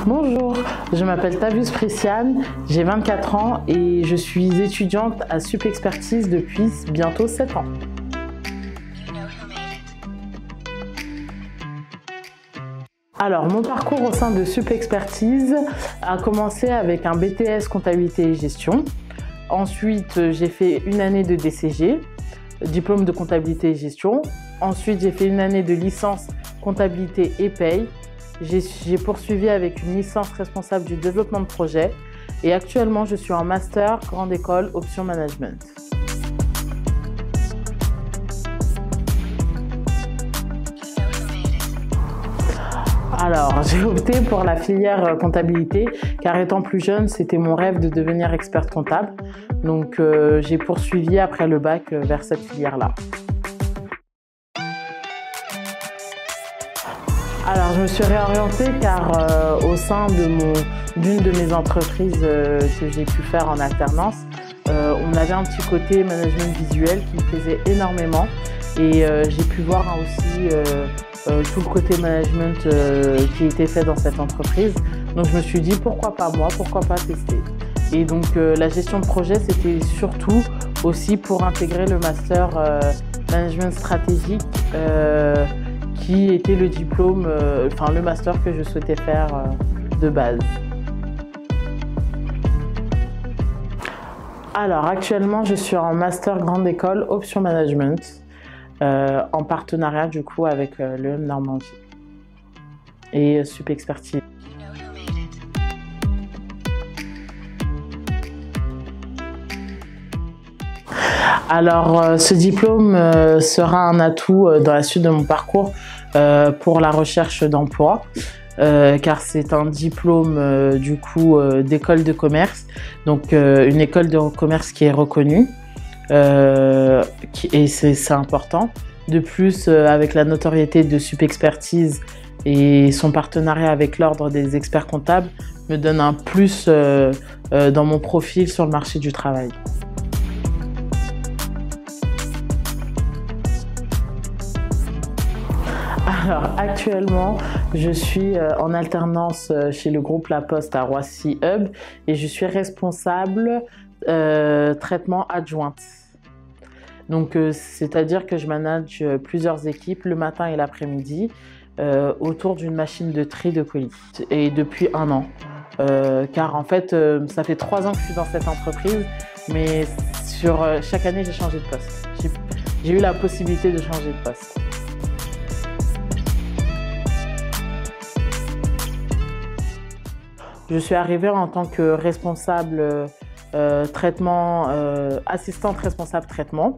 Bonjour, je m'appelle Tavius Preciane, j'ai 24 ans et je suis étudiante à Sup Expertise depuis bientôt 7 ans. Alors, mon parcours au sein de Sup Expertise a commencé avec un BTS comptabilité et gestion. Ensuite, j'ai fait une année de DCG, diplôme de comptabilité et gestion. Ensuite, j'ai fait une année de licence comptabilité et paye. J'ai poursuivi avec une licence responsable du développement de projet et actuellement je suis en master grande école option management. Alors, j'ai opté pour la filière comptabilité car étant plus jeune, c'était mon rêve de devenir experte comptable. Donc, j'ai poursuivi après le bac vers cette filière-là. Alors, je me suis réorientée car au sein d'une de mes entreprises que j'ai pu faire en alternance, on avait un petit côté management visuel qui me plaisait énormément et j'ai pu voir aussi tout le côté management qui était fait dans cette entreprise. Donc, je me suis dit pourquoi pas moi, pourquoi pas tester. Et donc, la gestion de projet, c'était surtout aussi pour intégrer le master management stratégique qui était le diplôme, le master que je souhaitais faire de base. Alors actuellement, je suis en master grande école option management en partenariat du coup avec l'EM Normandie et Sup Expertise. Alors, ce diplôme sera un atout dans la suite de mon parcours pour la recherche d'emploi, car c'est un diplôme du coup d'école de commerce, donc une école de commerce qui est reconnue et c'est important. De plus, avec la notoriété de Sup Expertise et son partenariat avec l'Ordre des experts comptables, me donne un plus dans mon profil sur le marché du travail. Alors, actuellement, je suis en alternance chez le groupe La Poste à Roissy Hub et je suis responsable traitement adjointe. Donc, c'est-à-dire que je manage plusieurs équipes le matin et l'après-midi autour d'une machine de tri de colis. Et depuis 1 an, car en fait, ça fait 3 ans que je suis dans cette entreprise, mais sur chaque année, j'ai changé de poste. J'ai eu la possibilité de changer de poste. Je suis arrivée en tant que responsable traitement, assistante responsable traitement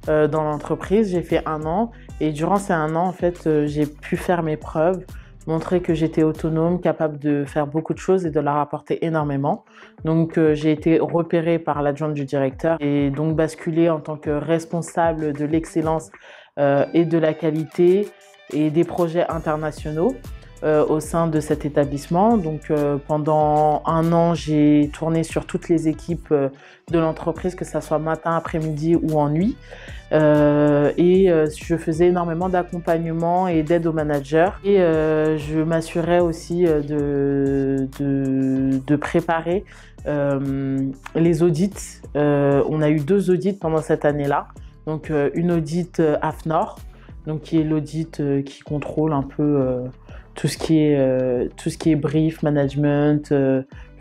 dans l'entreprise. J'ai fait 1 an et durant ces 1 an, en fait, j'ai pu faire mes preuves, montrer que j'étais autonome, capable de faire beaucoup de choses et de leur apporter énormément. Donc, j'ai été repérée par l'adjointe du directeur et donc basculée en tant que responsable de l'excellence et de la qualité et des projets internationaux. Au sein de cet établissement. Donc pendant 1 an, j'ai tourné sur toutes les équipes de l'entreprise, que ce soit matin, après-midi ou en nuit. Je faisais énormément d'accompagnement et d'aide aux managers. Et je m'assurais aussi de préparer les audits. On a eu 2 audits pendant cette année-là. Donc une audit AFNOR, donc qui est l'audit qui contrôle un peu tout ce qui est brief, management,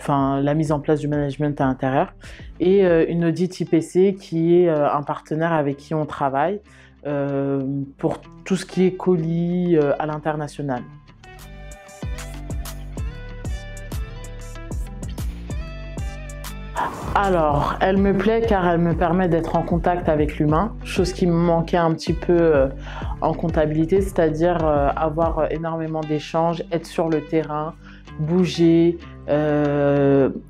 la mise en place du management à l'intérieur. Et une audit IPC qui est un partenaire avec qui on travaille pour tout ce qui est colis à l'international. Alors, elle me plaît car elle me permet d'être en contact avec l'humain, chose qui me manquait un petit peu en comptabilité, c'est-à-dire avoir énormément d'échanges, être sur le terrain, bouger,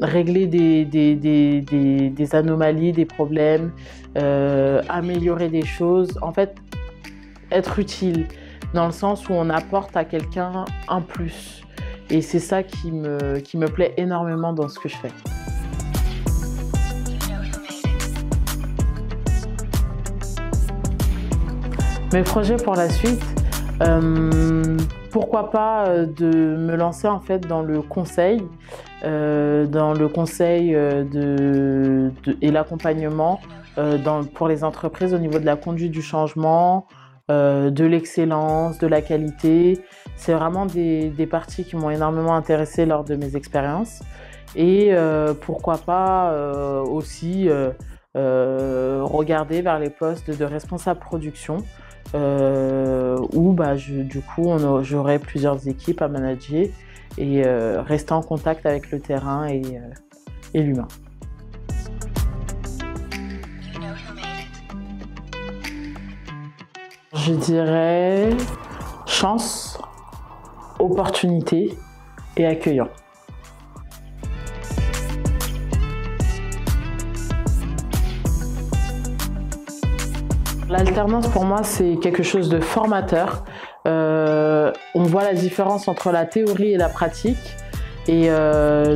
régler des anomalies, des problèmes, améliorer des choses, en fait, être utile dans le sens où on apporte à quelqu'un un plus. Et c'est ça qui me plaît énormément dans ce que je fais. Mes projets pour la suite, pourquoi pas de me lancer en fait dans le conseil, et l'accompagnement pour les entreprises au niveau de la conduite du changement, de l'excellence, de la qualité. C'est vraiment des parties qui m'ont énormément intéressée lors de mes expériences. Et pourquoi pas aussi regarder vers les postes de responsable production où du coup j'aurai plusieurs équipes à manager et rester en contact avec le terrain et l'humain. Je dirais chance, opportunité et accueillant. L'alternance pour moi c'est quelque chose de formateur. On voit la différence entre la théorie et la pratique et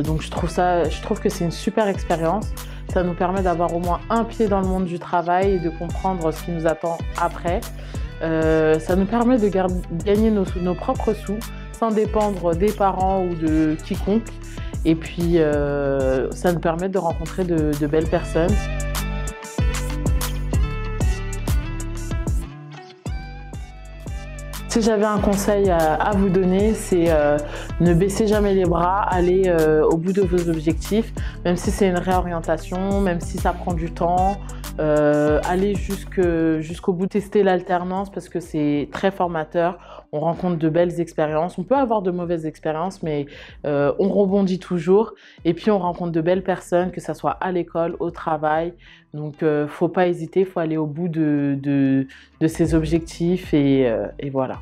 donc je trouve que c'est une super expérience. Ça nous permet d'avoir au moins un pied dans le monde du travail et de comprendre ce qui nous attend après. Ça nous permet de gagner nos propres sous sans dépendre des parents ou de quiconque. Et puis ça nous permet de rencontrer de belles personnes. Si j'avais un conseil à vous donner, c'est ne baissez jamais les bras, allez au bout de vos objectifs, même si c'est une réorientation, même si ça prend du temps, allez jusqu'au bout, tester l'alternance parce que c'est très formateur, on rencontre de belles expériences, on peut avoir de mauvaises expériences mais on rebondit toujours et puis on rencontre de belles personnes, que ce soit à l'école, au travail, donc faut pas hésiter, faut aller au bout de ses objectifs et voilà.